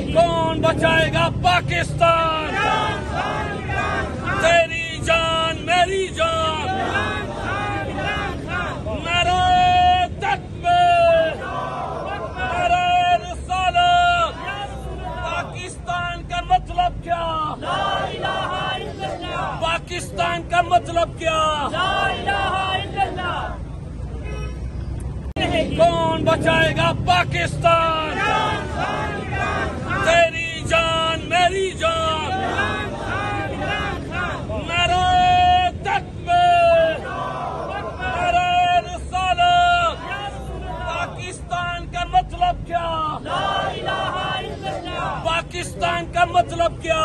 कौन बचाएगा पाकिस्तान? तेरी जान मेरी जान, नारे तकबीर, नारे रिसालत। पाकिस्तान का मतलब क्या? पाकिस्तान का मतलब क्या? कौन बचाएगा पाकिस्तान? तेरी जान मेरी जान, नारे तकबीर, नारे रिसालत। पाकिस्तान का मतलब क्या? पाकिस्तान का मतलब क्या?